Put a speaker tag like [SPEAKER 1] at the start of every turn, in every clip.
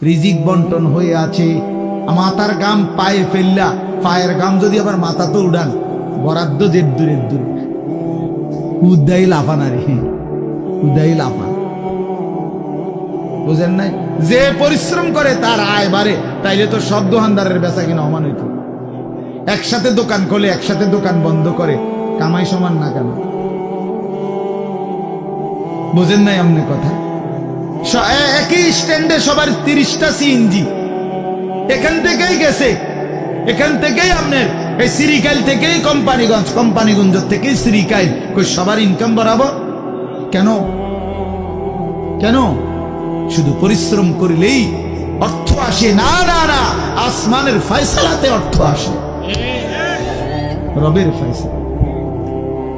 [SPEAKER 1] রিজিক বন্টন হয়ে আছে, মাথার গাম পায়ে ফেললা, পায়ের গাম যদি আবার মাথা তো উড়ান, বরাদ্দ জের দূরের দূর, উদাই লাফান আর উদাই লাফান। বুঝেন নাই? যে পরিশ্রম করে তার আয় বাড়ে, তাইলে তো সব দোকানদারের বেচা কিনা সমান হইত। একসাথে দোকান খোলে, একসাথে দোকান বন্ধ করে, কামাই সমান না কেন? বুঝেন নাই আমনে কথা? একই স্ট্যান্ডে সবার 30টা সিএনজি, এখান থেকেই গেছে, এখান থেকেই আপনার এই সিরিকাইল থেকেই কোম্পানিগঞ্জ, কোম্পানিগঞ্জ থেকেই সিরিকাইল, সবার ইনকাম বরাবর কেন? কেন? শুধু পরিশ্রম করিলেই অর্থ আসে? না না না, আসমানের ফয়সালাতে অর্থ আসে, রবের ফয়সালা।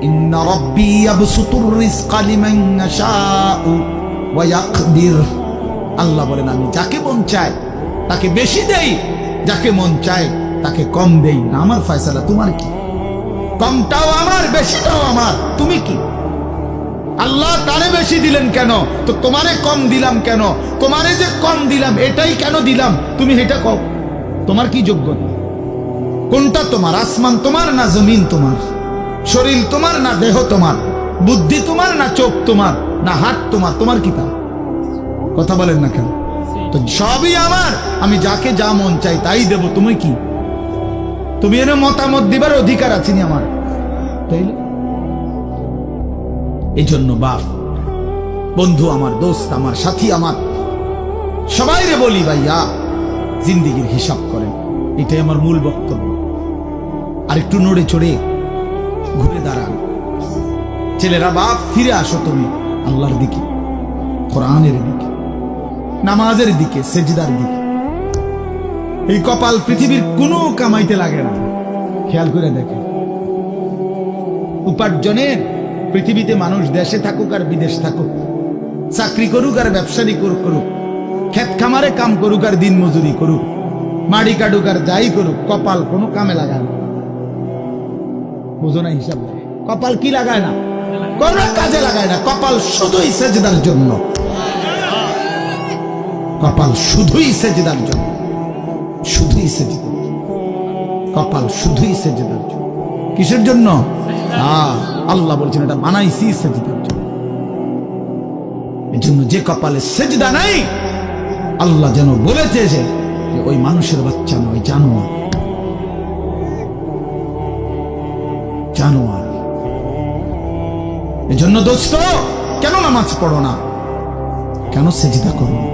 [SPEAKER 1] ইন্না রাব্বি ইয়াবসুতুর রিজকা লিমান ইয়াশাউ ওয়া ইয়াকদির। আল্লাহ বলেন আমি যাকে মন চাই তাকে বেশি দেই, যাকে মন চায় তাকে কম দেই না। আমার ফয়সালা, তোমার কি? কমটাও আমার, বেশিটাও আমার, তুমি কি? আল্লাহ তারে বেশি দিলেন কেন, তো তোমারে কম দিলাম কেন? তোমারে যে কম দিলাম এটাই কেন দিলাম, তুমি এটা কও। তোমার কি যোগ্যতা? কোনটা তোমার? আসমান তোমার না জমিন তোমার? শরীর তোমার না দেহ তোমার? বুদ্ধি তোমার না চোখ তোমার না হাত তোমার? তোমার কি তা? কথা বলেন না কেন? তো সবই আমার, আমি যাকে যা মন চাই তাই দেব। তুমি কি? তুমি এর মতামত দিবার অধিকার আছে নি আমার? তাইলে এই জন্য বাপ, বন্ধু আমার, দোস্ত আমার, সাথী আমার, সবাই রে বলি ভাইয়া, জিন্দিগির হিসাব করেন। এটাই আমার মূল বক্তব্য। আর একটু নড়ে চড়ে ঘুরে দাঁড়ান। ছেলেরা, বাপ, ফিরে আসো তুমি আল্লাহর দিকে, কোরআনের দিকে, নামাজের দিকে, সেজদার দিকে। এই কপাল পৃথিবীর কোনো কামাইতে লাগে না। খেয়াল করে দেখেন, উপার্জনের পৃথিবীতে মানুষ দেশে থাকুক আর বিদেশ থাকুক, চাকরি করুক আর ব্যবসায়ী করুক, ক্ষেত খামারে কাম করুক আর দিন মজুরি করুক, মাড়ি কাটুক আর যাই করুক, কপাল কোনো কামে লাগায় না। বুঝো না হিসাব? কপাল কি লাগায় না? কোন কাজে লাগায় না। কপাল শুধুই সেজদার জন্য, কপাল শুধুই সেজদার জন্য, শুধুই সেজদার, কপাল শুধুই সেজদার জন্য। কিসের জন্য? আল্লাহ বলছেন এটা বানাইছি সেজদার জন্য। এই জন্য যে কপালে সেজদা নাই, আল্লাহ যেন বলেছে যে ওই মানুষের বাচ্চা নয়, জানোয়ার, জানোয়ার। এই জন্য দোস্ত, কেন নামাজ পড়ো না? কেন সেজদা করো না?